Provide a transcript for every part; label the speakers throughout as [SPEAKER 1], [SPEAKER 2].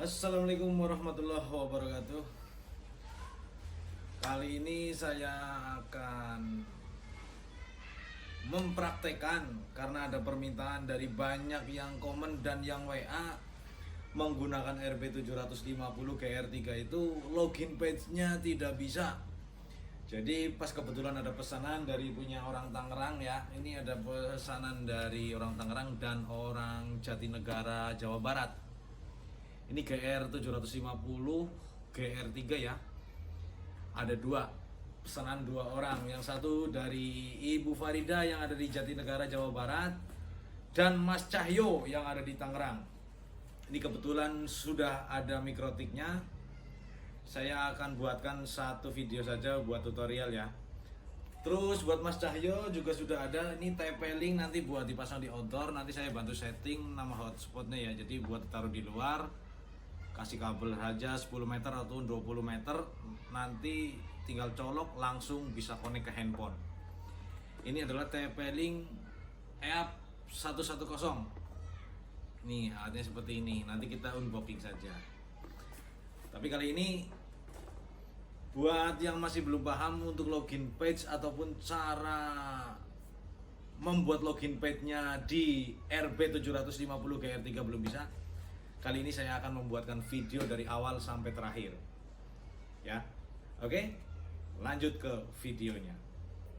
[SPEAKER 1] Assalamualaikum warahmatullahi wabarakatuh. Kali ini saya akan mempraktekkan, karena ada permintaan dari banyak yang komen dan yang WA menggunakan RB750 GR3 itu login page-nya tidak bisa. Jadi pas kebetulan ada pesanan dari punya orang Tangerang ya. Ini ada pesanan dari orang Tangerang dan orang Jatinegara, Jawa Barat. Ini GR750 GR3 ya. Ada pesanan dua orang. Yang satu dari Ibu Farida yang ada di Jatinegara, Jawa Barat, dan Mas Cahyo yang ada di Tangerang. Ini kebetulan sudah ada mikrotiknya. Saya akan buatkan satu video saja buat tutorial ya. Terus buat Mas Cahyo juga sudah ada. Ini TP-Link nanti buat dipasang di outdoor. Nanti saya bantu setting nama hotspotnya ya. Jadi buat taruh di luar, kasih kabel saja 10 meter atau 20 meter, nanti tinggal colok langsung bisa connect ke handphone. Ini adalah TP-Link EAP110. Nih alatnya seperti ini. Nanti kita unboxing saja. Tapi kali ini buat yang masih belum paham untuk login page ataupun cara membuat login page-nya di RB750 GR3 belum bisa. Kali ini saya akan membuatkan video dari awal sampai terakhir. Ya. Oke? Lanjut ke videonya.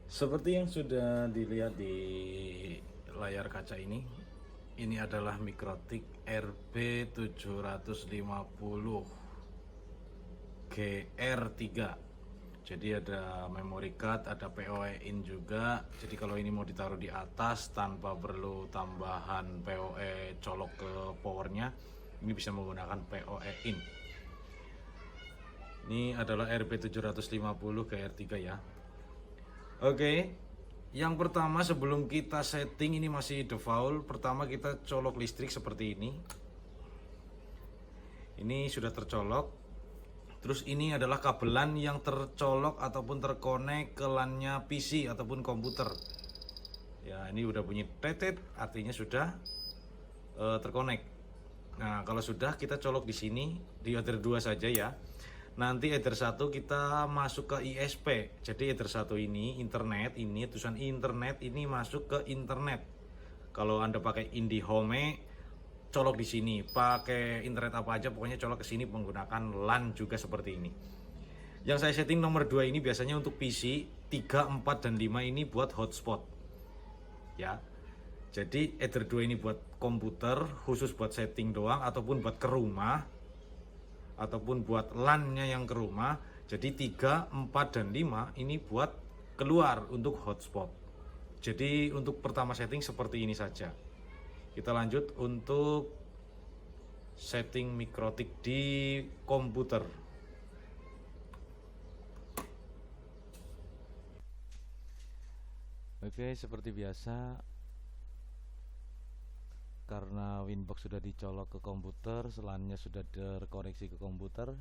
[SPEAKER 1] Seperti yang sudah dilihat di layar kaca ini adalah mikrotik RB750 GR3. Jadi ada memory card, ada PoE in juga. Jadi kalau ini mau ditaruh di atas tanpa perlu tambahan PoE colok ke powernya, ini bisa menggunakan PoE in. Ini adalah RB750 GR3 ya. Oke, yang pertama sebelum kita setting, ini masih default. Pertama kita colok listrik seperti ini. Ini sudah tercolok. Terus ini adalah kabelan yang tercolok ataupun terkonek ke LAN-nya PC ataupun komputer. Ya, ini udah bunyi tetet, artinya sudah terkonek. Nah, kalau sudah kita colok di sini di Ether 2 saja ya. Nanti Ether 1 kita masuk ke ISP. Jadi Ether 1 ini internet, ini tulisan internet ini masuk ke internet. Kalau Anda pakai IndiHome, colok di sini. Pakai internet apa aja pokoknya colok ke sini menggunakan LAN juga seperti ini. Yang saya setting nomor 2 ini biasanya untuk PC, 3, 4 dan 5 ini buat hotspot. Ya. Jadi Ether 2 ini buat komputer, khusus buat setting doang, ataupun buat ke rumah, ataupun buat LAN-nya yang ke rumah. Jadi 3, 4 dan 5 ini buat keluar untuk hotspot. Jadi untuk pertama setting seperti ini saja. Kita lanjut untuk setting mikrotik di komputer. Oke, seperti biasa, karena Winbox sudah dicolok ke komputer, LAN-nya sudah terkoneksi ke komputer.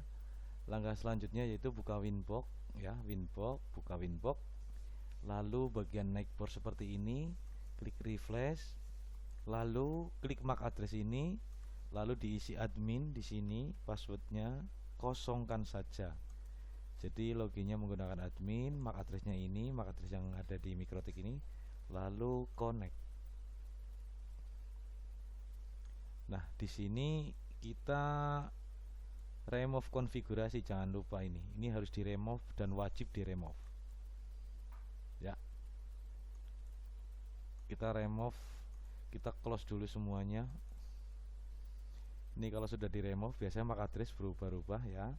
[SPEAKER 1] Langkah selanjutnya yaitu buka Winbox ya, buka Winbox. Lalu bagian Nightboard seperti ini, klik refresh. Lalu klik MAC address ini, lalu diisi admin di sini, passwordnya kosongkan saja. Jadi loginnya menggunakan admin, MAC addressnya ini, MAC address yang ada di mikrotik ini, lalu connect. Nah, di sini kita remove konfigurasi, jangan lupa ini. Ini harus di remove dan wajib di remove. Ya. Kita remove, kita close dulu semuanya. Ini kalau sudah di remove biasanya MAC address berubah-ubah ya.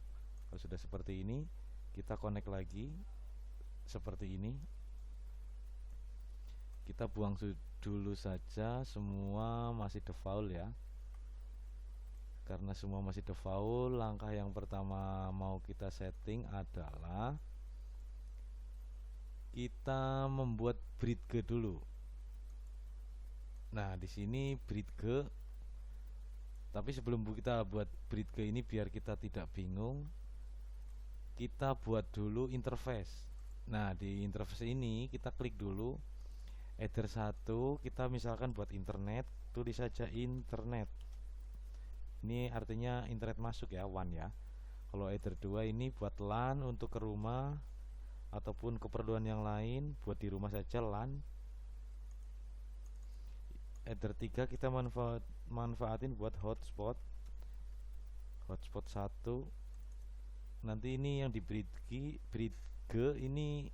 [SPEAKER 1] Kalau sudah seperti ini, kita connect lagi seperti ini. Kita buang dulu saja, semua masih default ya. Karena semua masih default, langkah yang pertama mau kita setting adalah kita membuat bridge dulu. Nah, di sini bridge. Tapi sebelum kita buat bridge ini, biar kita tidak bingung, kita buat dulu interface. Nah, di interface ini kita klik dulu Ether 1, kita misalkan buat internet, tulis saja internet. Ini artinya internet masuk ya, WAN ya. Kalau Ether 2 ini buat LAN untuk ke rumah ataupun keperluan yang lain, buat di rumah saja LAN. Ether 3 kita manfaatin buat hotspot. Hotspot 1. Nanti ini yang di bridge ini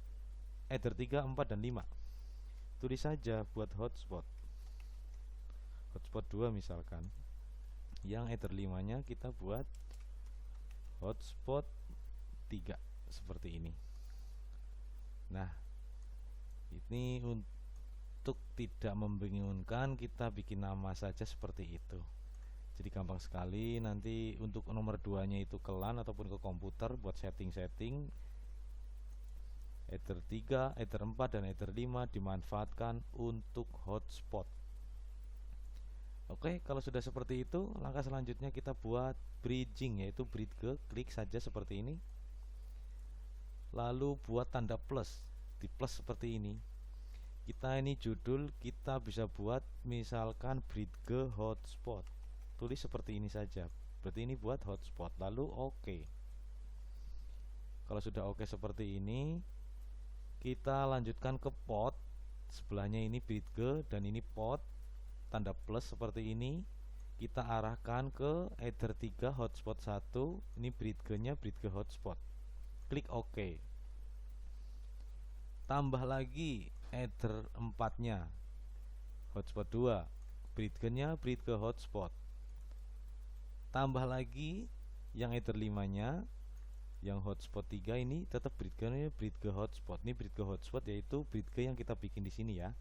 [SPEAKER 1] Ether 3, 4 dan 5. Tulis saja buat hotspot. Hotspot 2 misalkan. Yang Ether 5-nya kita buat hotspot 3 seperti ini. Nah, ini untuk tidak membingungkan, kita bikin nama saja seperti itu. Jadi gampang sekali. Nanti untuk nomor 2-nya itu ke LAN ataupun ke komputer buat setting-setting. Ether 3, Ether 4 dan Ether 5 dimanfaatkan untuk hotspot. Oke, kalau sudah seperti itu, langkah selanjutnya kita buat bridging, yaitu bridge ke, klik saja seperti ini. Lalu buat tanda plus, di plus seperti ini. Kita ini judul, kita bisa buat misalkan bridge ke hotspot. Tulis seperti ini saja. Berarti ini buat hotspot. Lalu oke. Kalau sudah oke seperti ini, kita lanjutkan ke port. Sebelahnya ini bridge ke dan ini port. Tanda plus seperti ini. Kita arahkan ke Ether 3 hotspot 1. Ini bridge ke-nya bridge ke hotspot. Klik OK. Tambah lagi Ether 4-nya hotspot 2. Bridge ke-nya bridge ke hotspot. Tambah lagi yang Ether 5-nya, yang hotspot 3 ini tetap bridge ke hotspot. Ini bridge ke hotspot, yaitu bridge ke yang kita bikin di sini ya.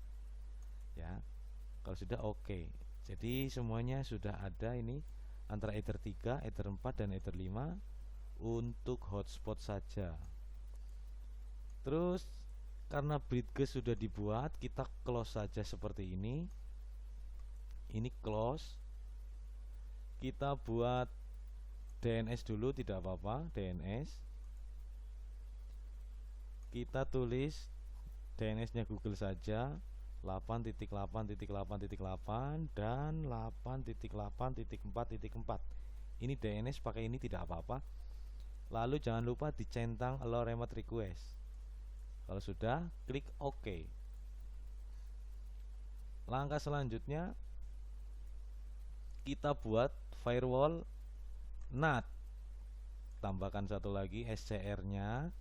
[SPEAKER 1] Ya. Kalau sudah oke. Jadi semuanya sudah ada ini antara Ether 3, Ether 4 dan Ether 5 untuk hotspot saja. Terus karena bridge ke sudah dibuat, kita close saja seperti ini. Ini close. Kita buat DNS dulu, tidak apa-apa, DNS. Kita tulis DNS-nya Google saja, 8.8.8.8 dan 8.8.4.4. Ini DNS pakai ini tidak apa-apa. Lalu jangan lupa dicentang allow remote request. Kalau sudah, klik OK. Langkah selanjutnya kita buat firewall NAT. Tambahkan satu lagi SCR-nya,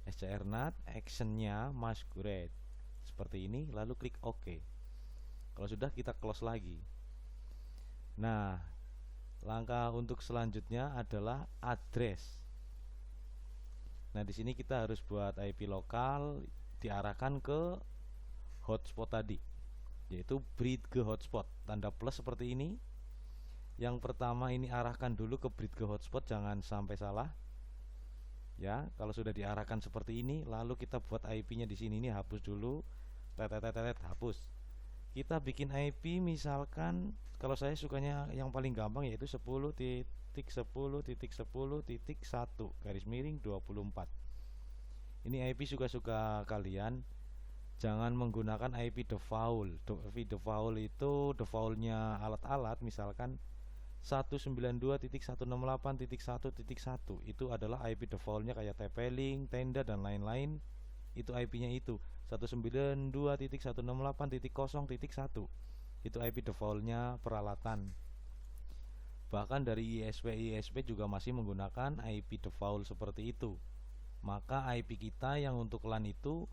[SPEAKER 1] SCR NAT, action-nya masquerade. Seperti ini, lalu klik OK. Kalau sudah, kita close lagi. Nah, langkah untuk selanjutnya adalah address. Nah, di sini kita harus buat IP lokal diarahkan ke hotspot tadi, yaitu bridge ke hotspot. Tanda plus seperti ini. Yang pertama ini arahkan dulu ke bridge ke hotspot, jangan sampai salah. Ya, kalau sudah diarahkan seperti ini, lalu kita buat IP-nya di sini. Ini hapus dulu. Hapus. Kita bikin IP misalkan, kalau saya sukanya yang paling gampang yaitu 10.10.10.1 garis miring 24. Ini IP suka-suka kalian. Jangan menggunakan IP default. IP default itu defaultnya alat-alat, misalkan 192.168.1.1 itu adalah IP defaultnya kayak TP-Link, Tenda dan lain-lain. Itu IP-nya itu 192.168.0.1. Itu IP defaultnya peralatan. Bahkan dari ISP juga masih menggunakan IP default seperti itu. Maka IP kita yang untuk LAN itu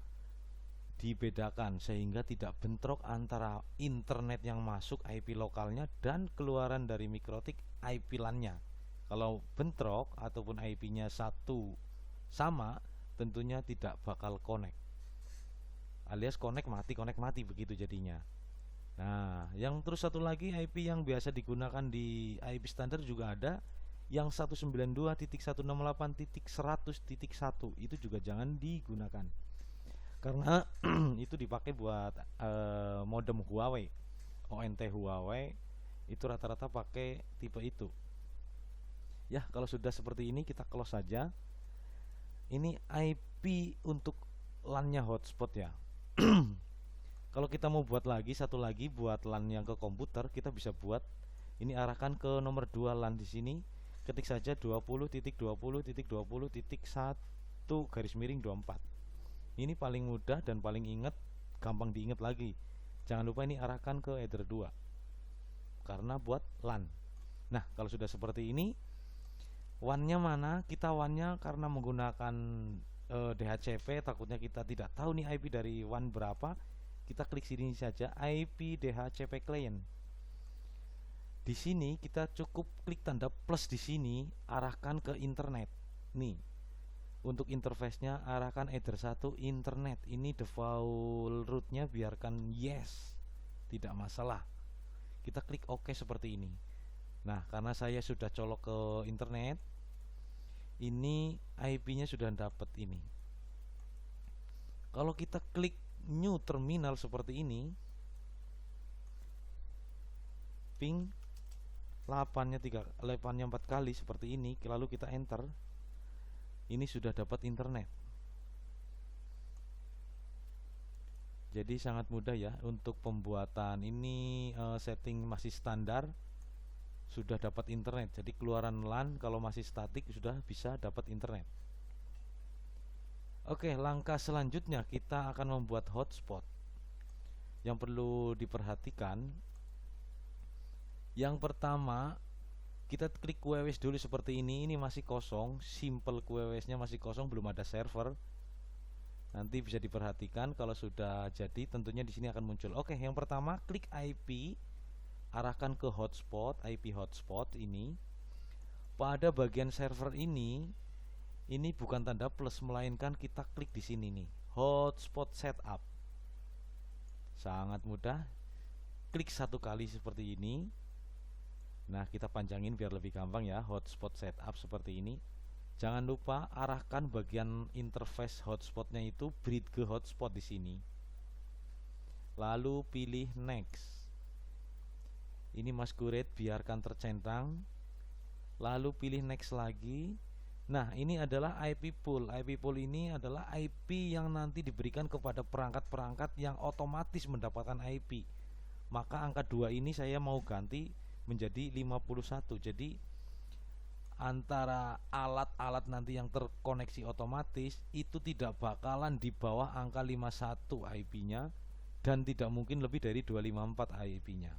[SPEAKER 1] dibedakan sehingga tidak bentrok antara internet yang masuk IP lokalnya dan keluaran dari MikroTik IP LAN-nya. Kalau bentrok ataupun IP-nya satu sama, tentunya tidak bakal connect. Alias connect mati begitu jadinya. Nah, yang terus satu lagi IP yang biasa digunakan di IP standar juga ada, yang 192.168.100.1 itu juga jangan digunakan. Karena itu dipakai buat modem Huawei, ONT Huawei itu rata-rata pakai tipe itu. Ya, kalau sudah seperti ini kita close saja. Ini IP untuk
[SPEAKER 2] LAN-nya hotspot ya. Kalau kita mau buat lagi satu lagi buat LAN yang ke komputer, kita bisa buat ini, arahkan ke nomor 2 LAN di sini. Ketik saja 20.20.20.1 garis miring 24. Ini paling mudah dan paling ingat, gampang diingat lagi. Jangan lupa ini arahkan ke header 2 karena buat LAN. Nah, kalau sudah seperti ini, WAN-nya mana? Kita WAN-nya karena menggunakan DHCP, takutnya kita tidak tahu nih IP dari WAN berapa. Kita klik sini saja, IP DHCP client. Di sini kita cukup klik tanda plus di sini, arahkan ke internet. Nih, untuk interface-nya arahkan header 1 internet. Ini default root-nya biarkan yes, tidak masalah. Kita klik OK seperti ini. Nah, karena saya sudah colok ke internet, ini IP-nya sudah dapat ini. Kalau kita klik new terminal seperti ini, ping 8-nya 4 kali seperti ini, lalu kita enter, ini sudah dapat internet. Jadi sangat mudah ya untuk pembuatan ini. Setting masih standar, sudah dapat internet. Jadi keluaran LAN kalau masih statik sudah bisa dapat internet. Oke, langkah selanjutnya kita akan membuat hotspot. Yang perlu diperhatikan, yang pertama kita klik QoS dulu seperti ini. Ini masih kosong, simple QoS nya masih kosong, belum ada server. Nanti bisa diperhatikan kalau sudah jadi, tentunya di sini akan muncul. Oke, yang pertama klik IP, arahkan ke hotspot, IP hotspot ini. Pada bagian server ini bukan tanda plus, melainkan kita klik di sini nih, hotspot setup. Sangat mudah, klik satu kali seperti ini. Nah, kita panjangin biar lebih gampang ya, hotspot setup seperti ini. Jangan lupa arahkan bagian interface hotspotnya itu bridge hotspot di sini. Lalu pilih next. Ini masquerade biarkan tercentang. Lalu pilih next lagi. Nah, ini adalah IP pool. IP pool ini adalah IP yang nanti diberikan kepada perangkat-perangkat yang otomatis mendapatkan IP. Maka angka 2 ini saya mau ganti menjadi 51. Jadi antara alat-alat nanti yang terkoneksi otomatis itu tidak bakalan di bawah angka 51 IP-nya, dan tidak mungkin lebih dari 254 IP-nya.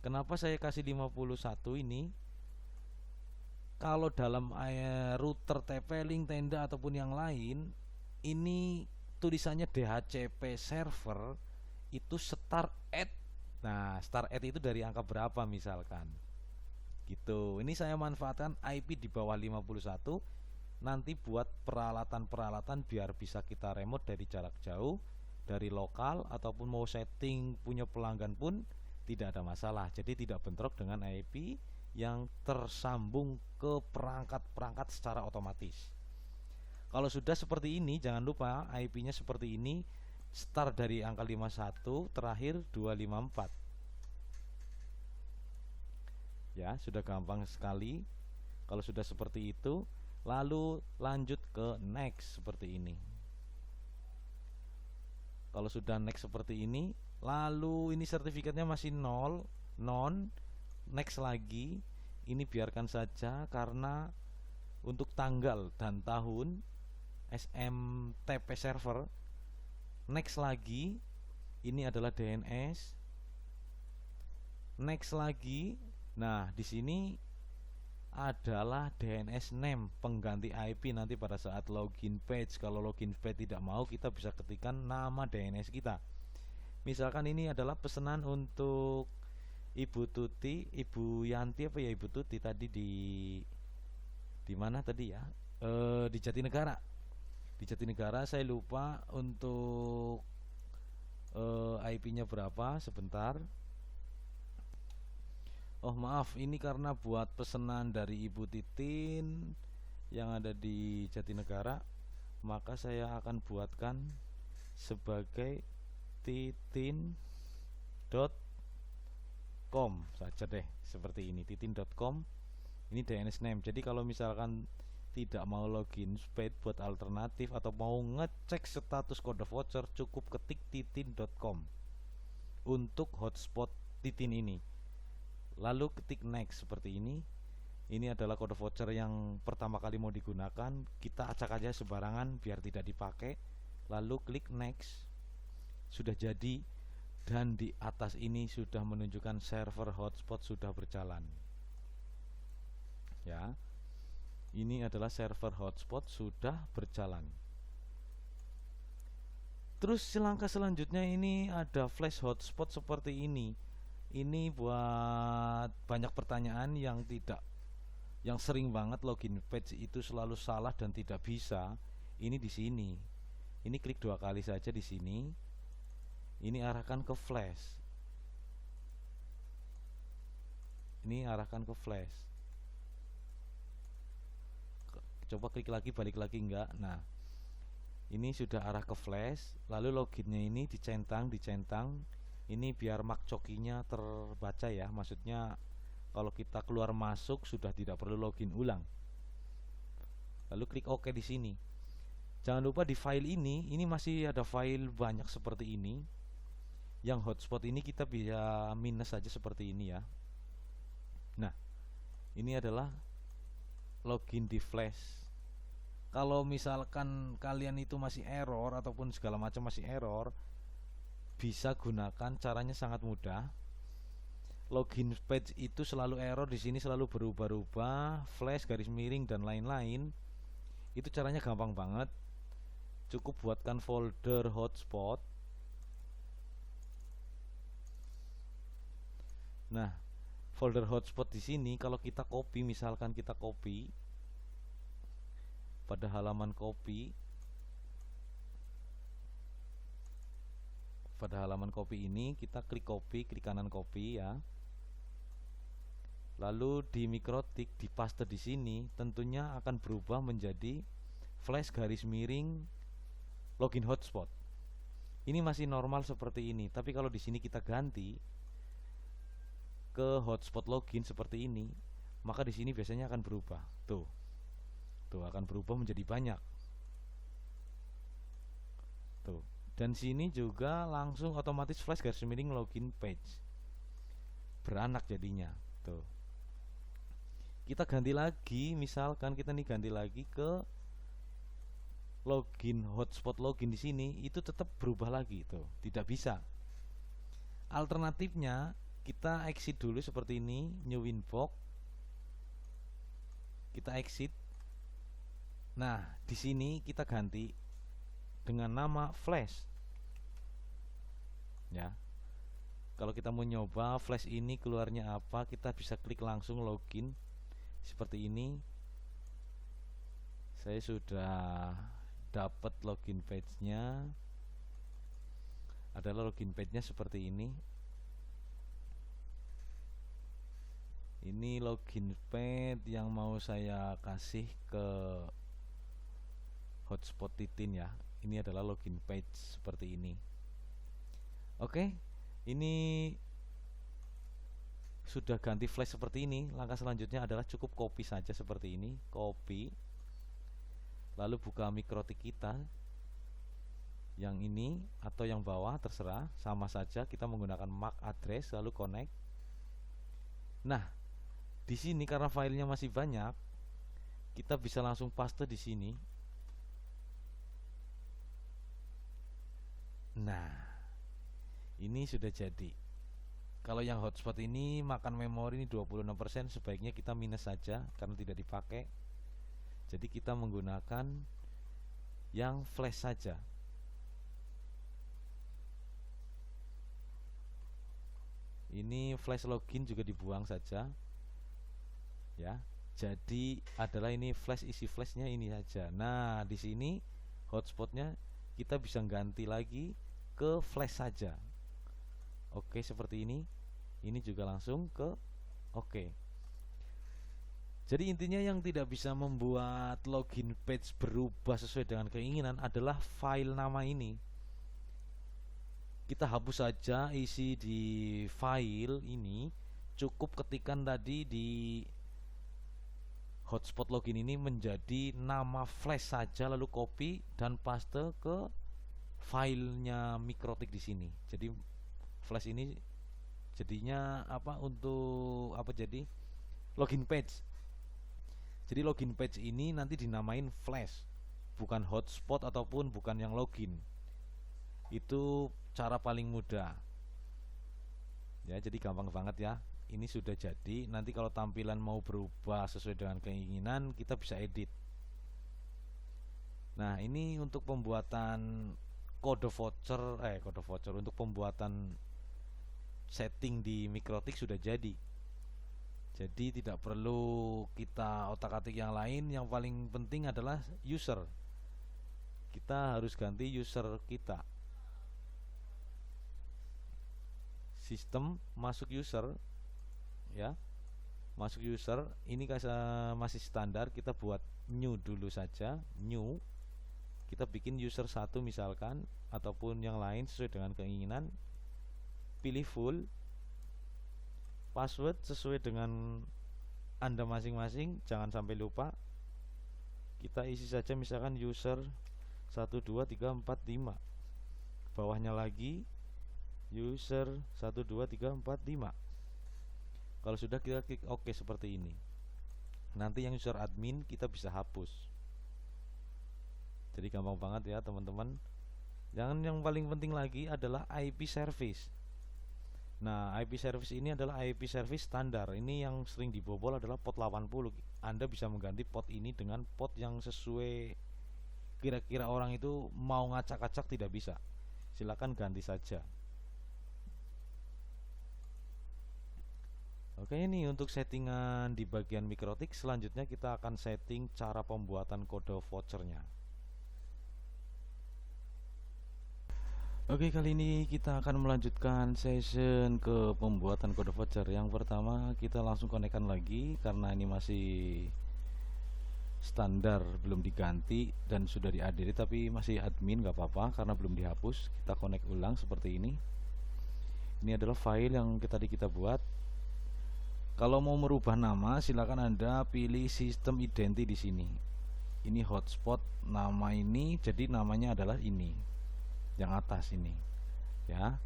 [SPEAKER 2] Kenapa saya kasih 51 ini? Kalau dalam router TP-Link, Tenda ataupun yang lain, ini tulisannya DHCP server itu start at. Nah, start at itu dari angka berapa misalkan. Gitu. Ini saya manfaatkan IP di bawah 51 nanti buat peralatan-peralatan biar bisa kita remote dari jarak jauh, dari lokal, ataupun mau setting punya pelanggan pun tidak ada masalah. Jadi tidak bentrok dengan IP yang tersambung ke perangkat-perangkat secara otomatis. Kalau sudah seperti ini, jangan lupa IP-nya seperti ini, start dari angka 51, terakhir 254. Ya, sudah gampang sekali. Kalau sudah seperti itu, lalu lanjut ke next seperti ini. Kalau sudah next seperti ini, lalu ini sertifikatnya masih non, next lagi. Ini biarkan saja karena untuk tanggal dan tahun SMTP server. Next lagi, ini adalah DNS. Next lagi. Nah, di sini adalah DNS name, pengganti IP nanti pada saat login page. Kalau login page tidak mau, kita bisa ketikkan nama DNS kita. Misalkan ini adalah pesanan untuk Ibu Tuti, Ibu Yanti apa ya, Ibu Tuti tadi di mana tadi ya? Di Jatinegara. Di Jatinegara saya lupa untuk IP-nya berapa, sebentar. Oh maaf, ini karena buat pesanan dari Ibu Titin yang ada di Jatinegara, maka saya akan buatkan sebagai titin.com saja deh, seperti ini, titin.com. Ini DNS name. Jadi kalau misalkan tidak mau login page buat alternatif atau mau ngecek status kode voucher, cukup ketik titin.com untuk hotspot Titin ini. Lalu ketik next seperti ini. Ini adalah kode voucher yang pertama kali mau digunakan. Kita acak aja sembarangan biar tidak dipakai. Lalu klik next. Sudah jadi, dan di atas ini sudah menunjukkan server hotspot sudah berjalan. Ya. Ini adalah server hotspot sudah berjalan. Terus langkah selanjutnya ini ada flash hotspot seperti ini. Ini buat banyak pertanyaan yang sering banget login page itu selalu salah dan tidak bisa. Ini di sini. Ini klik 2 kali saja di sini. Ini arahkan ke flash. Ini arahkan ke flash. Coba klik lagi, balik lagi enggak. Nah, ini sudah arah ke flash. Lalu loginnya ini dicentang. Ini biar mark cokinya terbaca ya. Maksudnya kalau kita keluar masuk sudah tidak perlu login ulang. Lalu klik OK di sini. Jangan lupa di file ini masih ada file banyak seperti ini. Yang hotspot ini kita bisa minus saja seperti ini ya. Nah, ini adalah login di flash. Kalau misalkan kalian itu masih error ataupun segala macam masih error, bisa gunakan, caranya sangat mudah. Login page itu selalu error, di sini selalu berubah-ubah, flash, garis miring dan lain-lain. Itu caranya gampang banget. Cukup buatkan folder hotspot. Nah, folder hotspot di sini kalau kita copy, misalkan kita copy pada halaman copy, ini kita klik copy, klik kanan copy ya. Lalu di mikrotik di paste di sini, tentunya akan berubah menjadi flash garis miring login hotspot. Ini masih normal seperti ini, tapi kalau di sini kita ganti ke hotspot login seperti ini, maka di sini biasanya akan berubah. Tuh akan berubah menjadi banyak. Tuh. Dan sini juga langsung otomatis flash garis miring login page. Beranak jadinya. Tuh. Kita ganti lagi, misalkan kita nih ganti lagi ke login hotspot login di sini, itu tetap berubah lagi tuh. Tidak bisa. Alternatifnya kita exit dulu seperti ini, new inbox. Kita exit. Nah, di sini kita ganti dengan nama flash. Ya. Kalau kita mau nyoba flash ini keluarnya apa, kita bisa klik langsung login seperti ini. Saya sudah dapat login page-nya. Adalah login page-nya seperti ini. Ini login page yang mau saya kasih ke hotspot Titin ya. Ini adalah login page seperti ini. Oke, ini sudah ganti flash seperti ini. Langkah selanjutnya adalah cukup copy saja seperti ini. Copy. Lalu buka mikrotik kita. Yang ini atau yang bawah terserah, sama saja, kita menggunakan MAC address lalu connect. Nah, di sini karena filenya masih banyak, kita bisa langsung paste di sini. Nah, ini sudah jadi. Kalau yang hotspot ini makan memori ini 26%, sebaiknya kita minus saja karena tidak dipakai. Jadi kita menggunakan yang flash saja. Ini flash login juga dibuang saja. Ya. Jadi adalah ini flash, isi flashnya ini saja. Nah, di sini hotspotnya kita bisa ganti lagi ke flash saja. Oke, seperti ini. Ini juga langsung ke oke. Jadi intinya yang tidak bisa membuat login page berubah sesuai dengan keinginan adalah file nama ini. Kita hapus saja isi di file ini. Cukup ketikkan tadi di hotspot login ini menjadi nama flash saja, lalu copy dan paste ke filenya Mikrotik di sini. Jadi flash ini jadinya apa, untuk apa, jadi login page. Jadi login page ini nanti dinamain flash, bukan hotspot ataupun bukan yang login. Itu cara paling mudah ya, jadi gampang banget ya. Ini sudah jadi, nanti kalau tampilan mau berubah sesuai dengan keinginan kita bisa edit. Nah, ini untuk pembuatan kode voucher untuk pembuatan setting di Mikrotik sudah jadi. Jadi tidak perlu kita otak-atik yang lain, yang paling penting adalah user. Kita harus ganti user kita. Sistem masuk user ya. Masuk user ini masih standar, kita buat new dulu saja. New, kita bikin user 1 misalkan, ataupun yang lain sesuai dengan keinginan. Pilih full, password sesuai dengan Anda masing-masing, jangan sampai lupa. Kita isi saja misalkan user 12345, bawahnya lagi user 12345. Kalau sudah, kita klik OK seperti ini. Nanti yang user admin kita bisa hapus. Jadi gampang banget ya teman-teman. Yang paling penting lagi adalah IP service. Nah, IP service ini adalah IP service standar. Ini yang sering dibobol adalah port 80. Anda bisa mengganti port ini dengan port yang sesuai kira-kira orang itu mau ngacak-acak, tidak bisa. Silakan ganti saja. Oke, ini untuk settingan di bagian Mikrotik. Selanjutnya kita akan setting cara pembuatan kode vouchernya. Oke, kali ini kita akan melanjutkan session ke pembuatan kode voucher. Yang pertama kita langsung konekkan lagi, karena ini masih standar, belum diganti dan sudah diadiri tapi masih admin, gak apa-apa karena belum dihapus. Kita connect ulang seperti ini. Ini adalah file yang tadi kita buat. Kalau mau merubah nama, silakan Anda pilih sistem identi di sini. Ini hotspot, nama ini, jadi namanya adalah ini, yang atas ini, ya.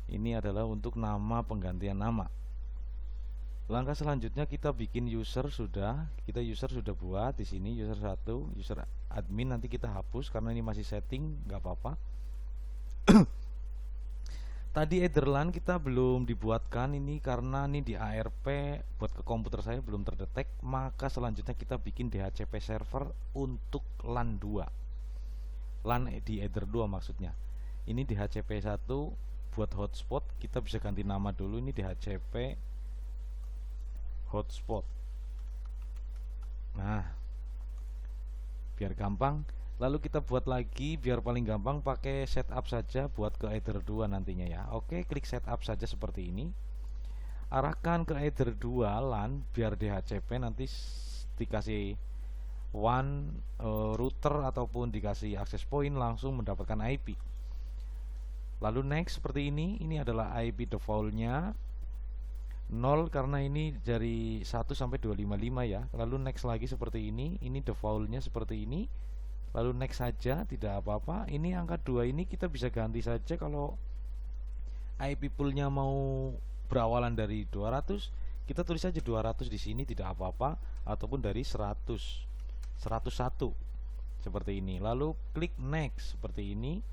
[SPEAKER 2] Ini adalah untuk nama, penggantian nama. Langkah selanjutnya kita bikin user sudah buat di sini user 1, user admin, nanti kita hapus karena ini masih setting, nggak apa-apa. Tadi Etherlan kita belum dibuatkan ini karena ini di ARP buat ke komputer saya belum terdetek, maka selanjutnya kita bikin DHCP server untuk LAN 2. LAN di Ether 2 maksudnya. Ini DHCP 1 buat hotspot, kita bisa ganti nama dulu, ini DHCP hotspot. Nah, biar gampang. Lalu kita buat lagi biar paling gampang pakai setup saja buat ke Ether 2 nantinya ya. Oke, klik setup saja seperti ini. Arahkan ke Ether 2 LAN biar DHCP nanti dikasih WAN router ataupun dikasih access point langsung mendapatkan IP. Lalu next seperti ini. Ini adalah IP defaultnya 0 karena ini dari 1 sampai 255 ya. Lalu next lagi seperti ini. Ini defaultnya seperti ini. Lalu next saja, tidak apa-apa. Ini angka 2 ini kita bisa ganti saja. Kalau IP poolnya mau berawalan dari 200, kita tulis saja 200 di sini, tidak apa-apa. Ataupun dari 100, 101 seperti ini. Lalu klik next seperti ini.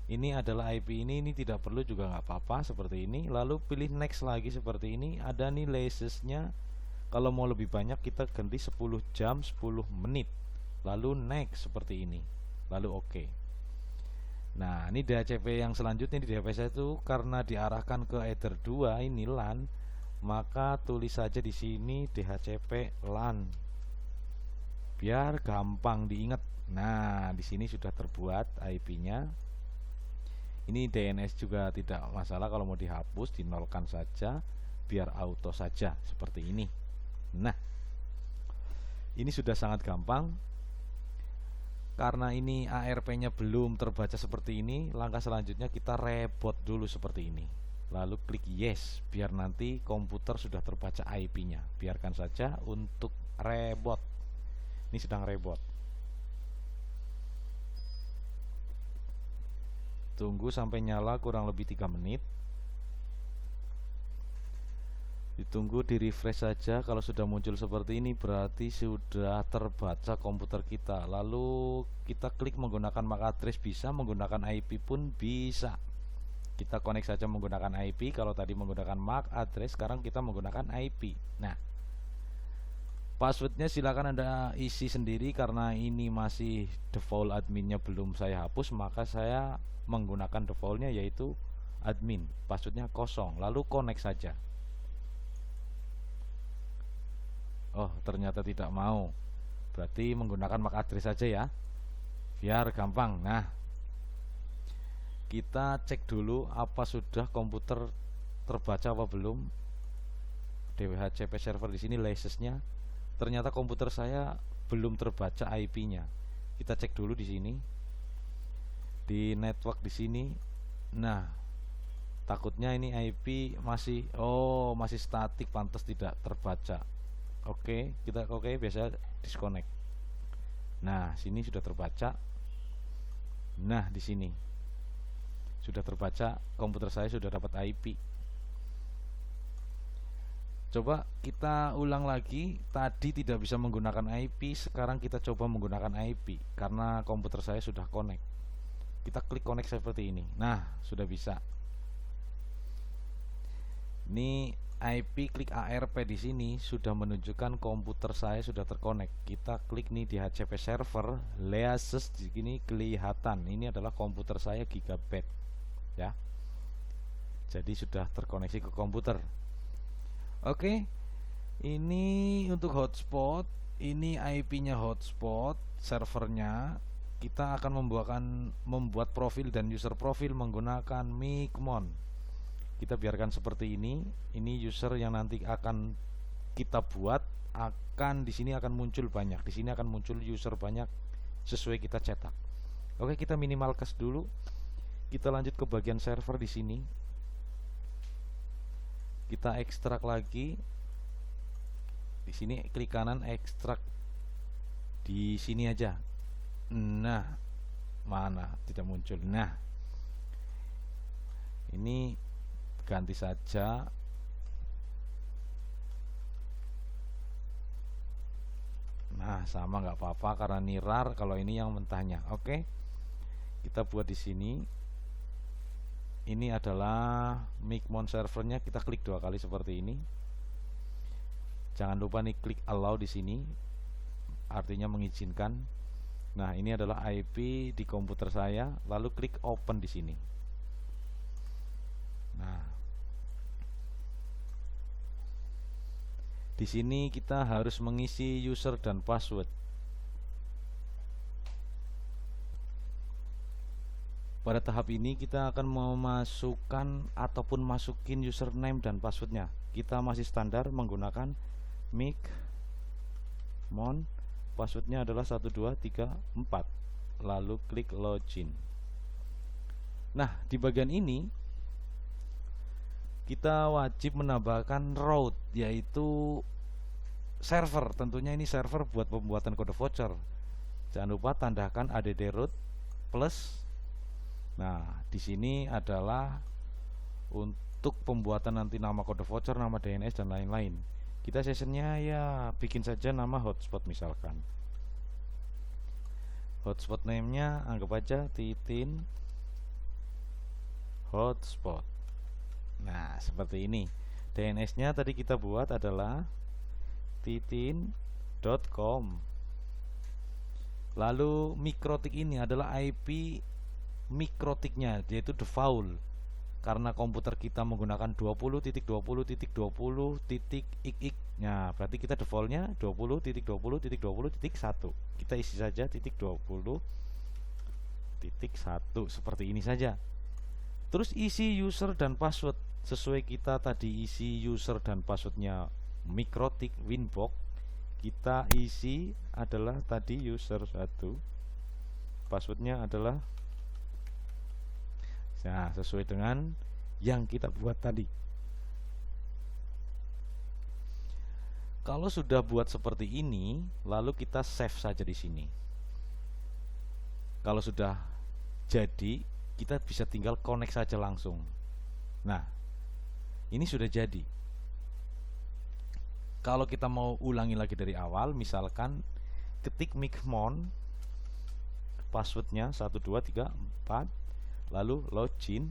[SPEAKER 2] Ini adalah IP ini tidak perlu juga nggak apa-apa seperti ini. Lalu pilih next lagi seperti ini. Ada nih lasesnya. Kalau mau lebih banyak kita ganti 10 jam 10 menit. Lalu next seperti ini. Lalu oke. Nah, ini DHCP yang selanjutnya di DHCP itu karena diarahkan ke Ether 2 ini LAN, maka tulis saja di sini DHCP LAN. Biar gampang diingat. Nah, di sini sudah terbuat IP-nya. Ini DNS juga tidak masalah, kalau mau dihapus dinolkan saja biar auto saja seperti ini. Nah, ini sudah sangat gampang. Karena ini ARP-nya belum terbaca seperti ini, langkah selanjutnya kita reboot dulu seperti ini. lalu klik yes, biar nanti komputer sudah terbaca IP-nya. Biarkan saja untuk reboot. Ini sedang reboot. Tunggu sampai nyala kurang lebih 3 menit. Ditunggu, di refresh saja. Kalau sudah muncul seperti ini berarti sudah terbaca komputer kita. Lalu kita klik menggunakan MAC address, bisa menggunakan IP pun bisa. Kita connect saja menggunakan IP. Kalau tadi menggunakan MAC address, sekarang kita menggunakan IP. Nah, passwordnya silakan Anda isi sendiri. Karena ini masih default adminnya belum saya hapus, maka saya menggunakan defaultnya yaitu admin. Passwordnya kosong. Lalu connect saja. Oh, ternyata tidak mau. Berarti menggunakan MAC address saja ya, biar gampang. Nah, kita cek dulu apa sudah komputer terbaca apa belum. DHCP server di sini licensnya. Ternyata komputer saya belum terbaca IP-nya. Kita cek dulu di sini. Di network di sini. Nah, takutnya ini IP masih statik, pantas tidak terbaca. Oke, kita biasa disconnect. Nah, sini sudah terbaca. Nah, di sini sudah terbaca, komputer saya sudah dapat IP. Coba kita ulang lagi. Tadi tidak bisa menggunakan IP, sekarang kita coba menggunakan IP karena komputer saya sudah connect. Kita klik connect seperti ini. Nah, sudah bisa. Ini IP, klik ARP di sini sudah menunjukkan komputer saya sudah terkonek. Kita klik nih di DHCP server, license di sini kelihatan. Ini adalah komputer saya gigabyte, ya. Jadi sudah terkoneksi ke komputer. Oke, ini untuk hotspot. Ini IP-nya hotspot, servernya. Kita akan membuat profil dan user profil menggunakan Micmon. Kita biarkan seperti ini. Ini user yang nanti akan kita buat, di sini akan muncul banyak. Di sini akan muncul user banyak sesuai kita cetak. Oke, kita minimal cache dulu. Kita lanjut ke bagian server di sini. Kita ekstrak lagi. Di sini klik kanan, ekstrak. Di sini aja. Nah, mana tidak muncul. Nah, ini ganti saja. Nah, sama nggak apa-apa karena ini rar. Kalau ini yang mentahnya. Oke, kita buat di sini. Ini adalah Micmon servernya. Kita klik 2 kali seperti ini. Jangan lupa nih klik allow di sini, artinya mengizinkan. Nah, ini adalah IP di komputer saya. Lalu klik open di sini. Nah, di sini kita harus mengisi user dan password. Pada tahap ini kita akan memasukkan ataupun masukin username dan passwordnya. Kita masih standar menggunakan Micmon. Passwordnya adalah 1234. Lalu klik login. Nah, di bagian ini kita wajib menambahkan route, yaitu server. Tentunya ini server buat pembuatan kode voucher. Jangan lupa tandahkan add route plus. Nah, di sini adalah untuk pembuatan nanti nama kode voucher, nama DNS dan lain-lain. Kita sessionnya ya bikin saja nama hotspot misalkan. Hotspot name-nya anggap aja titin hotspot. Nah, seperti ini. DNS-nya tadi kita buat adalah titin.com. Lalu mikrotik ini adalah IP mikrotiknya, yaitu default. Karena komputer kita menggunakan 20.20.20.xx. Nah, berarti kita defaultnya 20.20.20.1. Kita isi saja .20.1 seperti ini saja. Terus isi user dan password sesuai kita tadi. Isi user dan passwordnya mikrotik winbox. Kita isi adalah tadi user 1, passwordnya adalah, nah, sesuai dengan yang kita buat tadi. Kalau sudah buat seperti ini, lalu kita save saja di sini. Kalau sudah jadi, kita bisa tinggal connect saja langsung. Nah, ini sudah jadi. Kalau kita mau ulangi lagi dari awal, misalkan ketik micmon, passwordnya 1234, lalu login.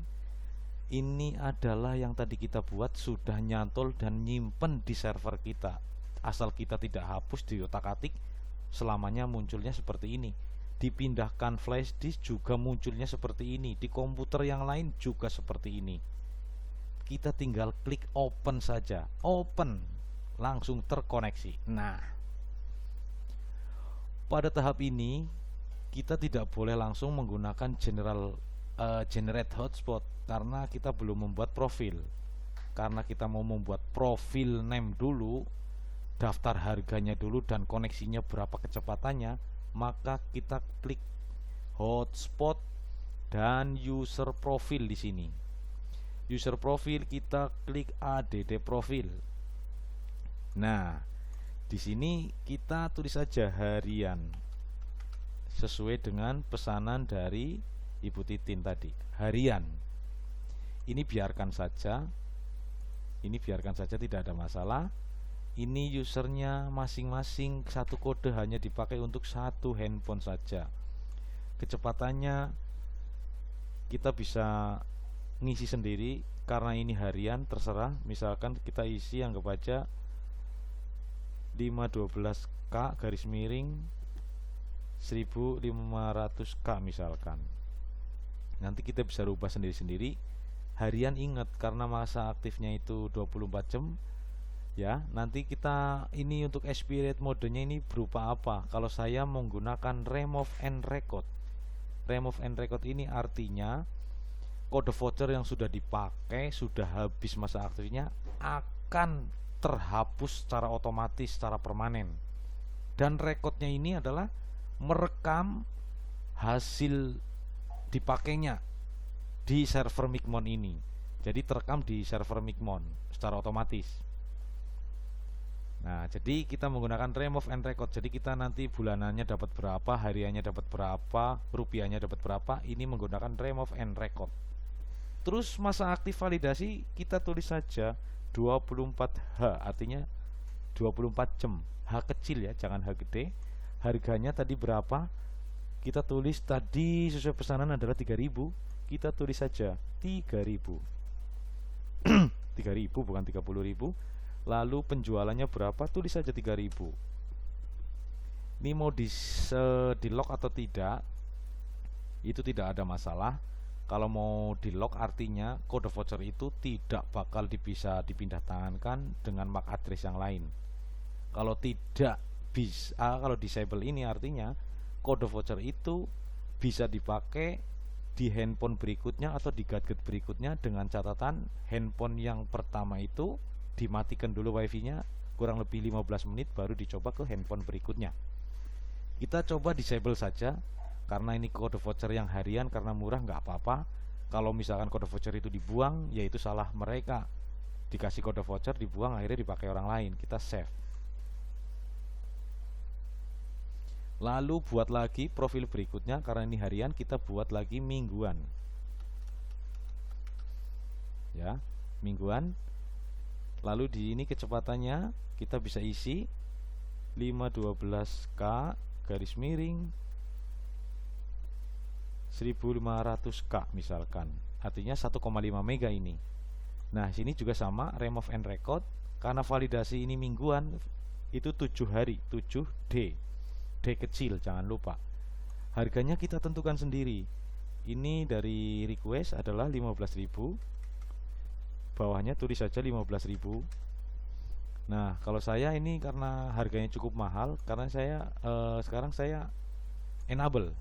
[SPEAKER 2] Ini adalah yang tadi kita buat, sudah nyantol dan nyimpen di server kita. Asal kita tidak hapus di otak-atik, selamanya munculnya seperti ini. Dipindahkan flash disk juga munculnya seperti ini. Di komputer yang lain juga seperti ini. Kita tinggal klik open saja, open, langsung terkoneksi. Nah, pada tahap ini kita tidak boleh langsung menggunakan generate hotspot karena kita belum membuat profil. Karena kita mau membuat profil name dulu, daftar harganya dulu, dan koneksinya berapa kecepatannya, maka kita klik hotspot dan user profil di sini. User profil kita klik add profil. Nah, di sini kita tulis saja harian sesuai dengan pesanan dari Ibu Titin tadi, harian. Ini biarkan saja. Ini biarkan saja, tidak ada masalah. Ini usernya masing-masing satu kode hanya dipakai untuk satu handphone saja. Kecepatannya kita bisa ngisi sendiri karena ini harian, terserah. Misalkan kita isi, anggap aja 512K garis miring 1500K misalkan. Nanti kita bisa rubah sendiri-sendiri. Harian ingat karena masa aktifnya itu 24 jam. Ya, nanti kita ini untuk expired modenya ini berupa apa? Kalau saya menggunakan remove and record. Remove and record ini artinya kode voucher yang sudah dipakai, sudah habis masa aktifnya, akan terhapus secara otomatis, secara permanen. Dan recordnya ini adalah merekam hasil dipakainya di server Micmon ini. Jadi terekam di server Micmon secara otomatis. Nah, jadi kita menggunakan remove and record. Jadi kita nanti bulanannya dapat berapa, hariannya dapat berapa, rupiahnya dapat berapa. Ini menggunakan remove and record. Terus masa aktif validasi kita tulis saja 24H, artinya 24 jam. H kecil ya, jangan H gede. Harganya tadi berapa? Kita tulis tadi sesuai pesanan adalah 3.000. Kita tulis saja 3.000. 3.000 bukan 30.000. Lalu penjualannya berapa? Tulis saja 3.000. Ini mau di lock atau tidak, itu tidak ada masalah. Kalau mau di lock artinya kode voucher itu tidak bakal bisa dipindah tangankan dengan MAC address yang lain. Kalau tidak bisa, kalau disable ini artinya kode voucher itu bisa dipakai di handphone berikutnya atau di gadget berikutnya, dengan catatan handphone yang pertama itu dimatikan dulu wifi-nya kurang lebih 15 menit baru dicoba ke handphone berikutnya. Kita coba disable saja karena ini kode voucher yang harian, karena murah nggak apa-apa. Kalau misalkan kode voucher itu dibuang, yaitu salah mereka. Dikasih kode voucher dibuang, akhirnya dipakai orang lain. Kita save. Lalu buat lagi profil berikutnya, karena ini harian kita buat lagi mingguan. Ya, mingguan. Lalu di ini kecepatannya kita bisa isi 512K garis miring 1500K misalkan. Artinya 1,5 mega ini. Nah, sini juga sama, remove and record. Karena validasi ini mingguan, itu 7 hari, 7D. D kecil, jangan lupa. Harganya kita tentukan sendiri. Ini dari request adalah 15.000. Bawahnya tulis saja 15.000. Nah, kalau saya ini karena harganya cukup mahal, karena saya sekarang saya enable.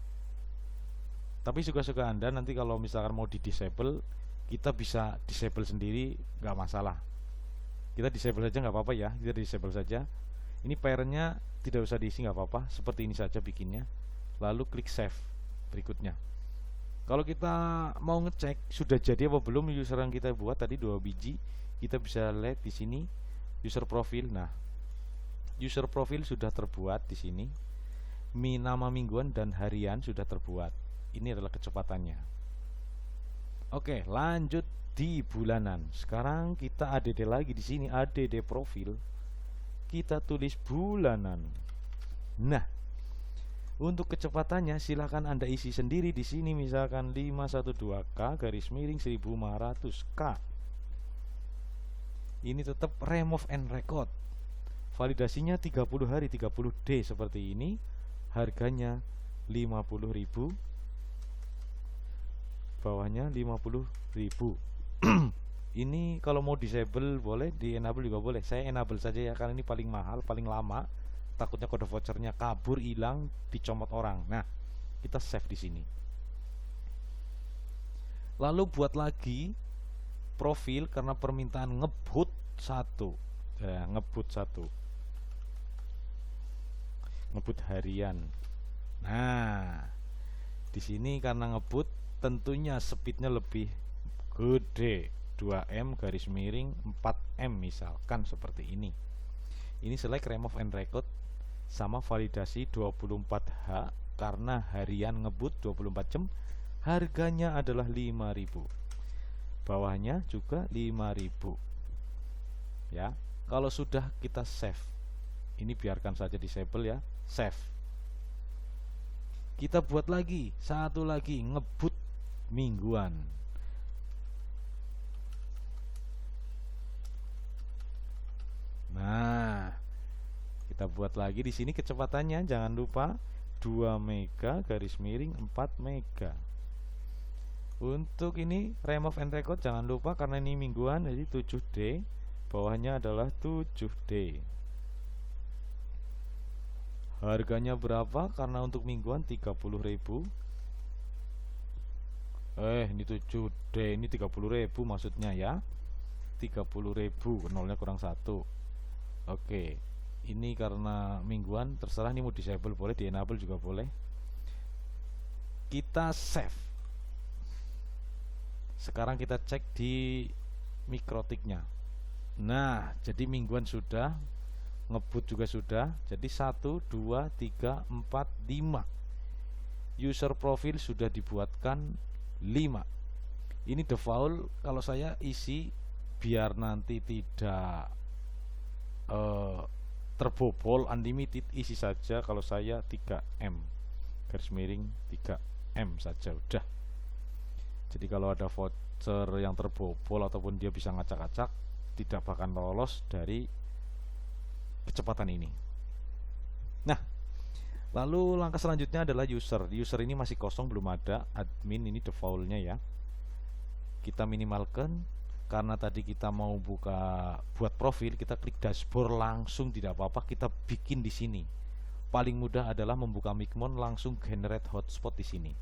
[SPEAKER 2] Tapi suka-suka Anda, nanti kalau misalkan mau di disable, kita bisa disable sendiri, nggak masalah. Kita disable saja nggak apa-apa ya, kita disable saja. Ini parentnya tidak usah diisi, nggak apa-apa, seperti ini saja bikinnya. Lalu klik save berikutnya. Kalau kita mau ngecek sudah jadi apa belum user yang kita buat tadi 2 biji, kita bisa lihat di sini user profil. Nah, user profil sudah terbuat di sini. Nama mingguan dan harian sudah terbuat. Ini adalah kecepatannya. Oke, lanjut di bulanan. Sekarang kita add lagi di sini, add profil. Kita tulis bulanan. Nah, untuk kecepatannya silakan Anda isi sendiri di sini, misalkan 512K garis miring 1500K. Ini tetap remove and record. Validasinya 30 hari 30D seperti ini. Harganya 50.000. Bawahnya 50.000. Ini kalau mau disable boleh, di enable juga boleh. Saya enable saja ya, karena ini paling mahal, paling lama. Takutnya kode vouchernya kabur, hilang, dicomot orang. Nah, kita save di sini. Lalu buat lagi profil karena permintaan ngebut 1. Ya, ngebut 1. Ngebut harian. Nah, di sini karena ngebut tentunya speednya lebih gede, 2M garis miring 4M misalkan seperti ini. Ini select remove and record sama validasi 24H karena harian ngebut 24 jam. Harganya adalah 5.000. Bawahnya juga 5.000. Ya, kalau sudah kita save. Ini biarkan saja disable ya, save. Kita buat lagi, satu lagi ngebut mingguan. Nah, kita buat lagi di sini kecepatannya, jangan lupa 2 mega garis miring 4 mega. Untuk ini remove and record jangan lupa karena ini mingguan, jadi 7D. Bawahnya adalah 7D. Harganya berapa? Karena untuk mingguan 30.000. Ini 7D, ini 30.000 maksudnya ya. 30.000, nolnya kurang 1. Oke, ini karena mingguan, terserah ini mau disable boleh, di enable juga boleh. Kita save. Sekarang kita cek di mikrotiknya. Nah, jadi mingguan sudah, ngebut juga sudah. Jadi 1, 2, 3, 4, 5. User profil sudah dibuatkan 5. Ini default, kalau saya isi biar nanti tidak terbobol unlimited, isi saja kalau saya 3M garis miring 3M saja udah. Jadi kalau ada voucher yang terbobol ataupun dia bisa ngacak-ngacak, tidak bakal lolos dari kecepatan ini. Nah, lalu langkah selanjutnya adalah user. User ini masih kosong, belum ada admin, ini defaultnya ya. Kita minimalkan. Karena tadi kita mau buka buat profil, kita klik dashboard langsung, tidak apa-apa, kita bikin di sini. Paling mudah adalah membuka Micmon, langsung generate hotspot di sini.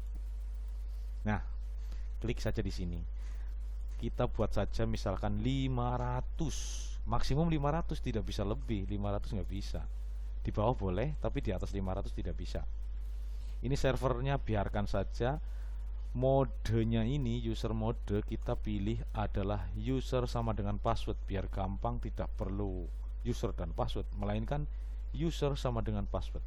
[SPEAKER 2] Nah, klik saja di sini. Kita buat saja misalkan 500, maksimum 500, tidak bisa lebih, 500 nggak bisa. Di bawah boleh, tapi di atas 500 tidak bisa. Ini servernya biarkan saja. Modenya ini, user mode, kita pilih adalah user sama dengan password, biar gampang, tidak perlu user dan password, melainkan user sama dengan password.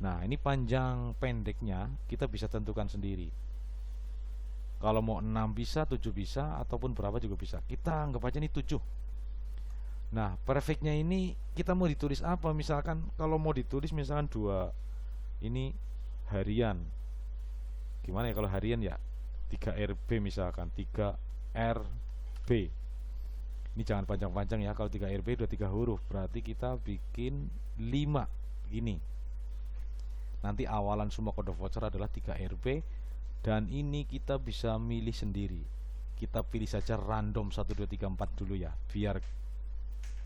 [SPEAKER 2] Nah, ini panjang pendeknya kita bisa tentukan sendiri. Kalau mau 6 bisa, 7 bisa, ataupun berapa juga bisa. Kita anggap aja ini 7. Nah, perfectnya ini kita mau ditulis apa? Misalkan kalau mau ditulis misalkan 2, ini harian. Gimana ya kalau harian ya? 3RB misalkan, 3RB. Ini jangan panjang-panjang ya. Kalau 3RB udah 3 huruf, berarti kita bikin 5 gini. Nanti awalan semua kode voucher adalah 3RB. Dan ini kita bisa milih sendiri. Kita pilih saja random 1, 2, 3, 4 dulu ya, biar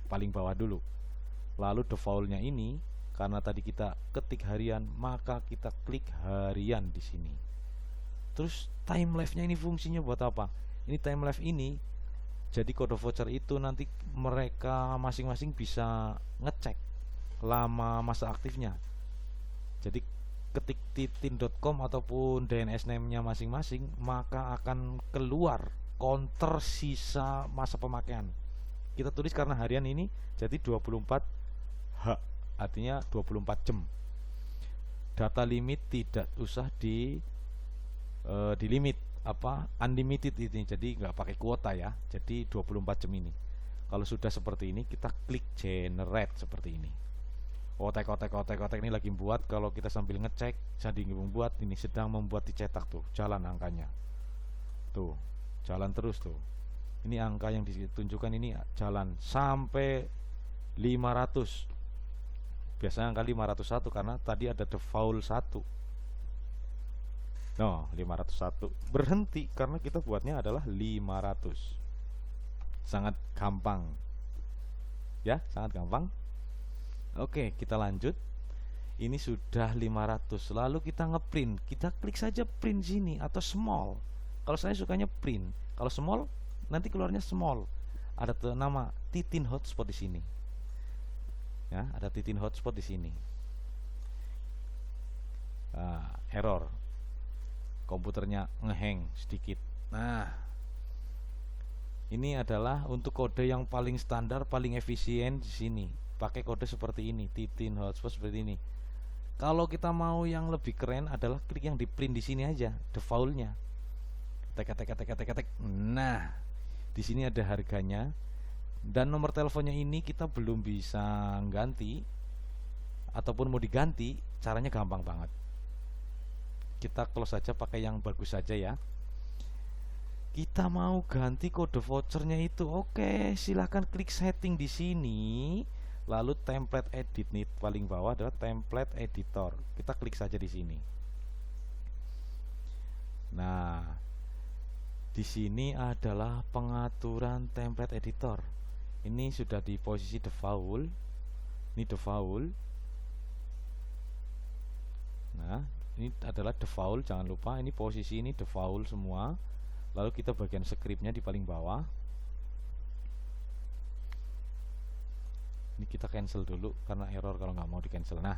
[SPEAKER 2] paling bawah dulu. Lalu defaultnya ini, karena tadi kita ketik harian, maka kita klik harian di sini. Terus time lapse-nya ini fungsinya buat apa? Ini time lapse ini, jadi kode voucher itu nanti mereka masing-masing bisa ngecek lama masa aktifnya. Jadi ketik titin.com ataupun DNS name-nya masing-masing, maka akan keluar counter sisa masa pemakaian. Kita tulis karena harian ini jadi 24H, artinya 24 jam. Data limit tidak usah di limit unlimited ini, jadi nggak pakai kuota ya, jadi 24 jam ini. Kalau sudah seperti ini, kita klik generate seperti ini. Otek ini lagi membuat. Kalau kita sambil ngecek, jadi membuat, ini sedang membuat dicetak tuh, jalan angkanya. Tuh, jalan terus tuh. Ini angka yang ditunjukkan ini jalan sampai 500. Biasanya angka 501 karena tadi ada default 1. No, 501. Berhenti karena kita buatnya adalah 500. Sangat gampang. Ya, sangat gampang. Oke, kita lanjut. Ini sudah 500. Lalu kita ngeprint. Kita klik saja print sini atau small. Kalau saya sukanya print. Kalau small nanti keluarnya small. Ada nama Titin Hotspot di sini. Ya, ada Titin Hotspot di sini. Error. Komputernya ngehang sedikit. Nah, ini adalah untuk kode yang paling standar, paling efisien di sini. Pakai kode seperti ini, Titin Hotspot seperti ini. Kalau kita mau yang lebih keren adalah klik yang di print di sini aja, defaultnya. Tek. Nah, di sini ada harganya dan nomor teleponnya ini kita belum bisa ganti ataupun mau diganti, caranya gampang banget. Kita close saja, pakai yang bagus saja ya. Kita mau ganti kode vouchernya itu, oke, silahkan klik setting di sini. Lalu template edit nih, paling bawah adalah template editor. Kita klik saja di sini. Nah, di sini adalah pengaturan template editor. Ini sudah di posisi default. Ini default. Nah, ini adalah default, jangan lupa ini posisi ini default semua. Lalu kita bagian scriptnya di paling bawah. Ini kita cancel dulu karena error kalau nggak mau di cancel. Nah,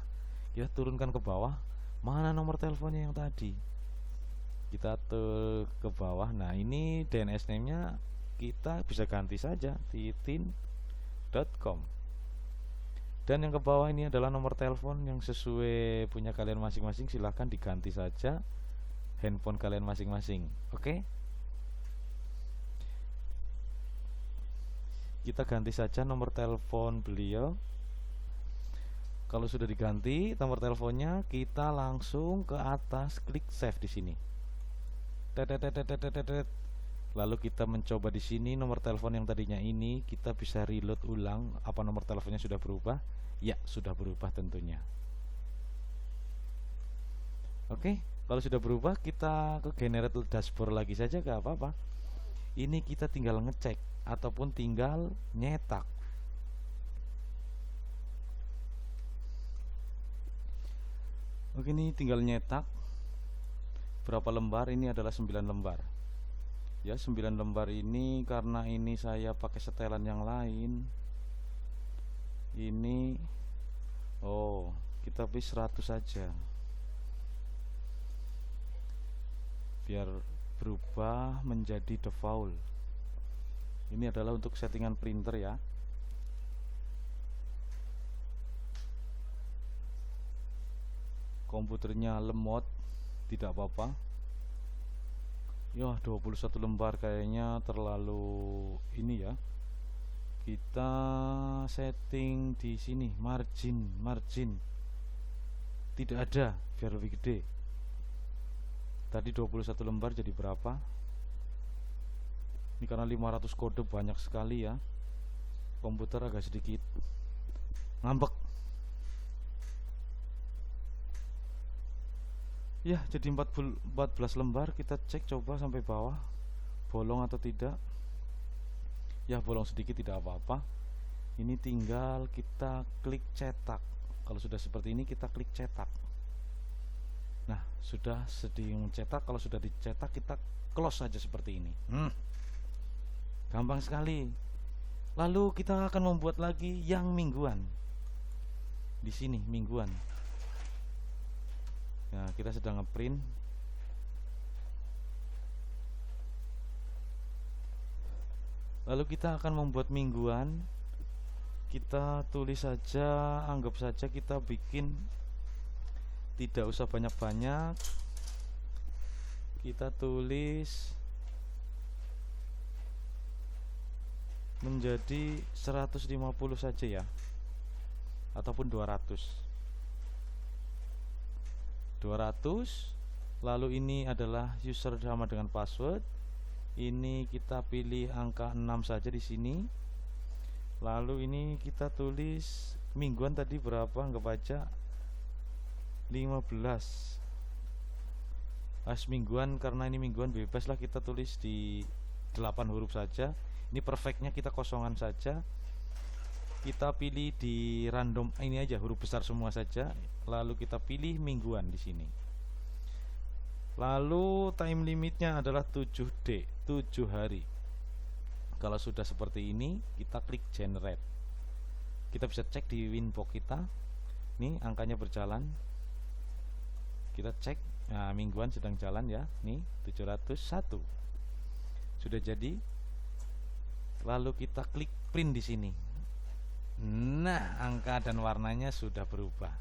[SPEAKER 2] kita turunkan ke bawah. Mana nomor teleponnya yang tadi? Kita ke bawah. Nah, ini DNS name-nya kita bisa ganti saja, titin.com. Dan yang ke bawah ini adalah nomor telepon yang sesuai punya kalian masing-masing. Silahkan diganti saja handphone kalian masing-masing. Oke? Kita ganti saja nomor telepon beliau. Kalau sudah diganti nomor teleponnya, kita langsung ke atas klik save di sini. Lalu kita mencoba di sini nomor telepon yang tadinya ini, kita bisa reload ulang. Apa nomor teleponnya sudah berubah? Ya, sudah berubah tentunya. Oke, kalau sudah berubah kita ke generate dashboard lagi saja, gak apa-apa. Ini kita tinggal ngecek ataupun tinggal nyetak. Oke, ini tinggal nyetak berapa lembar. Ini adalah 9 lembar. Ya, 9 lembar ini karena ini saya pakai setelan yang lain. Ini kita pilih 100 saja biar berubah menjadi default. Ini adalah untuk settingan printer ya. Komputernya lemot, tidak apa-apa. Ya, 21 lembar kayaknya terlalu ini ya. Kita setting di sini margin. Tidak ada, biar lebih gede. Tadi 21 lembar jadi berapa? Ini karena 500 kode banyak sekali ya. Komputer agak sedikit ngambek. Ya, jadi 14 lembar. Kita cek coba sampai bawah, bolong atau tidak. Ya, bolong sedikit, tidak apa-apa. Ini tinggal kita klik cetak. Kalau sudah seperti ini kita klik cetak. Nah, sudah sedang cetak. Kalau sudah dicetak kita close saja seperti ini. Gampang sekali. Lalu kita akan membuat lagi yang mingguan. Di sini mingguan. Nah, kita sedang ngeprint. Lalu kita akan membuat mingguan. Kita tulis saja, anggap saja kita bikin, tidak usah banyak-banyak. Kita tulis menjadi 150 saja ya, ataupun 200. Lalu ini adalah user sama dengan password. Ini kita pilih angka 6 saja di sini. Lalu ini kita tulis mingguan tadi berapa, anggap aja 15. Mingguan, karena ini mingguan bebas lah, kita tulis di 8 huruf saja. Ini perfectnya kita kosongan saja. Kita pilih di random ini aja, huruf besar semua saja. Lalu kita pilih mingguan di sini. Lalu time limitnya adalah 7D, 7 hari. Kalau sudah seperti ini, kita klik generate. Kita bisa cek di Winbox kita. Nih angkanya berjalan. Kita cek, nah mingguan sedang jalan ya. Nih 701. Sudah jadi. Lalu kita klik print di sini. Nah, angka dan warnanya sudah berubah.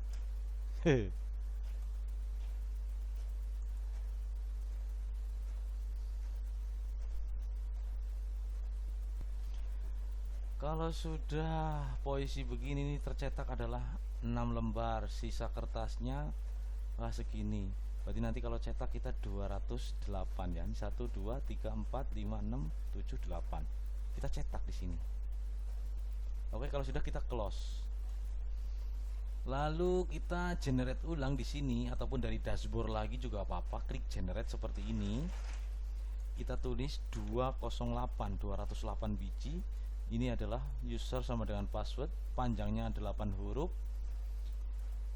[SPEAKER 2] Kalau sudah posisi begini, ini tercetak adalah 6 lembar, sisa kertasnya segini. Berarti nanti kalau cetak kita 208 ya. Ini 1 2 3 4 5 6 7 8. Kita cetak di sini. Oke, kalau sudah kita close. Lalu kita generate ulang di sini ataupun dari dashboard lagi juga apa-apa. Klik generate seperti ini. Kita tulis 208 biji. Ini adalah user sama dengan password, panjangnya 8 huruf.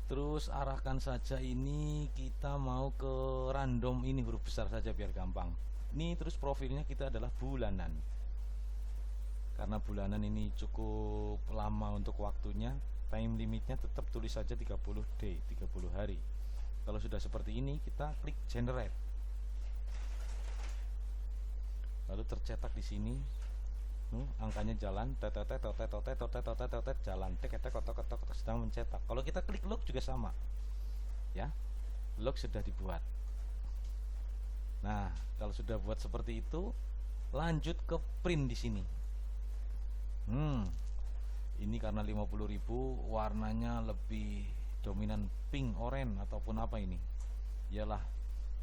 [SPEAKER 2] Terus arahkan saja ini, kita mau ke random, ini huruf besar saja biar gampang. Ini terus profilnya kita adalah bulanan. Karena bulanan ini cukup lama untuk waktunya, time limitnya tetap tulis saja 30D, 30 hari. Kalau sudah seperti ini, kita klik generate. Lalu tercetak di sini. Angkanya jalan, jalan, sedang mencetak. Kalau kita klik log juga sama, ya, log sudah dibuat. Nah, kalau sudah buat seperti itu, lanjut ke print di sini. Ini karena 50.000 warnanya lebih dominan pink oranye ataupun apa ini? Iyalah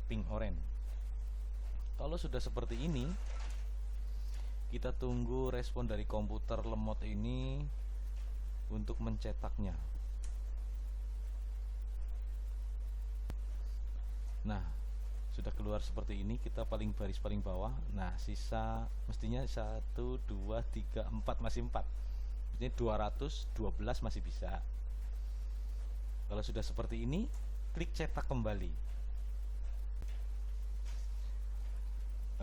[SPEAKER 2] pink oranye. Kalau sudah seperti ini, kita tunggu respon dari komputer lemot ini untuk mencetaknya. Nah, sudah keluar seperti ini, kita baris paling bawah. Nah, sisa mestinya 1 2 3 4 masih 4. Mestinya 212 masih bisa. Kalau sudah seperti ini, klik cetak kembali.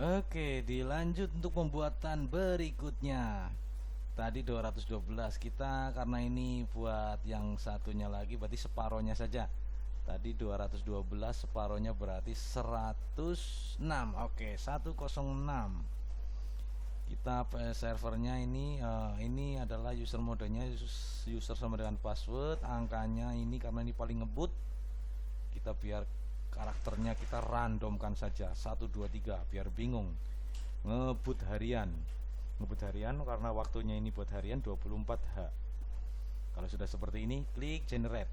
[SPEAKER 2] Oke, dilanjut untuk pembuatan berikutnya. Tadi 212, kita karena ini buat yang satunya lagi berarti separohnya saja. Tadi 212, separohnya berarti 106. Oke, 106. Kita servernya ini adalah user modenya, user sama dengan password. Angkanya ini karena ini paling ngebut, kita biar karakternya kita randomkan saja 1 2 3 biar bingung. Ngebut harian karena waktunya ini buat harian 24H. Kalau sudah seperti ini, klik generate.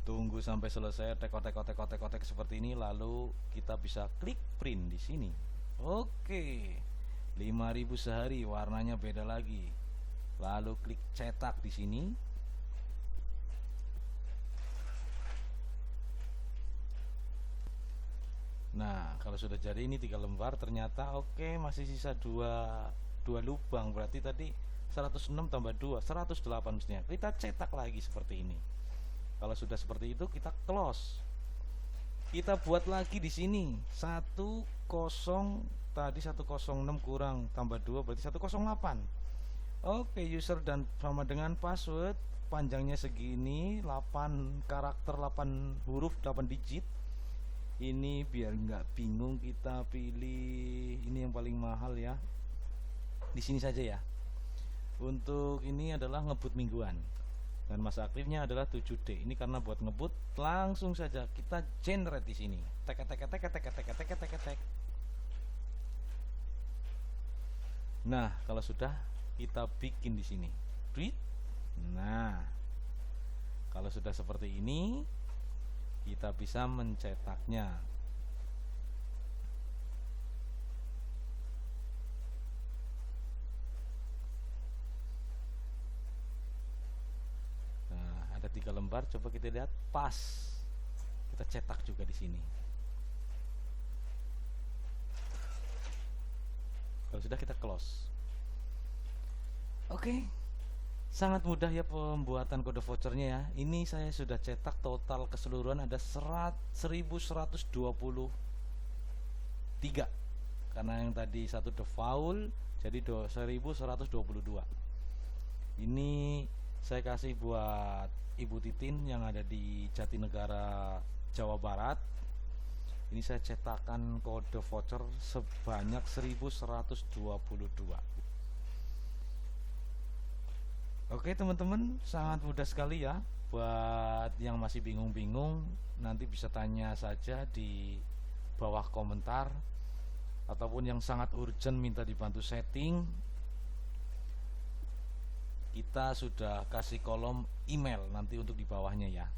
[SPEAKER 2] Tunggu sampai selesai, tek seperti ini, lalu kita bisa klik print di sini. Oke, 5.000 sehari, warnanya beda lagi. Lalu klik cetak di sini. Nah, kalau sudah jadi ini 3 lembar, ternyata oke, masih sisa 2 lubang. Berarti tadi 106 tambah 2, 108 mestinya. Kita cetak lagi seperti ini. Kalau sudah seperti itu, kita close. Kita buat lagi di sini 10, tadi 106 kurang tambah 2 berarti 108. Oke, user dan sama dengan password. panjangnya segini, 8 karakter, 8 huruf, 8 digit. Ini biar nggak bingung kita pilih ini yang paling mahal ya. Di sini saja ya. Untuk ini adalah ngebut mingguan. Dan masa aktifnya adalah 7D. Ini karena buat ngebut, langsung saja kita generate di sini. Tek tek tek tek tek tek tek tek tek tek. Nah, kalau sudah kita bikin di sini. Tweet. Nah, kalau sudah seperti ini, kita bisa mencetaknya. Nah, ada 3 lembar. Coba kita lihat, pas. Kita cetak juga di sini. Kalau sudah, kita close. Oke. Sangat mudah ya pembuatan kode vouchernya ya. Ini saya sudah cetak total keseluruhan ada 1123. Karena yang tadi satu default jadi 1122. Ini saya kasih buat Ibu Titin yang ada di Jatinegara, Jawa Barat. Ini saya cetakkan kode voucher sebanyak 1122. Oke teman-teman, sangat mudah sekali ya. Buat yang masih bingung-bingung, nanti bisa tanya saja di bawah komentar. Ataupun yang sangat urgent minta dibantu setting, kita sudah kasih kolom email nanti untuk di bawahnya ya.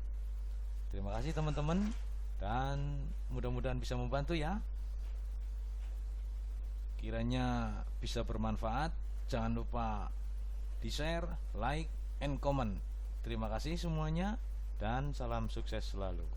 [SPEAKER 2] Terima kasih teman-teman, dan mudah-mudahan bisa membantu ya. Kiranya bisa bermanfaat. Jangan lupa di share, like, and comment. Terima kasih semuanya, dan salam sukses selalu.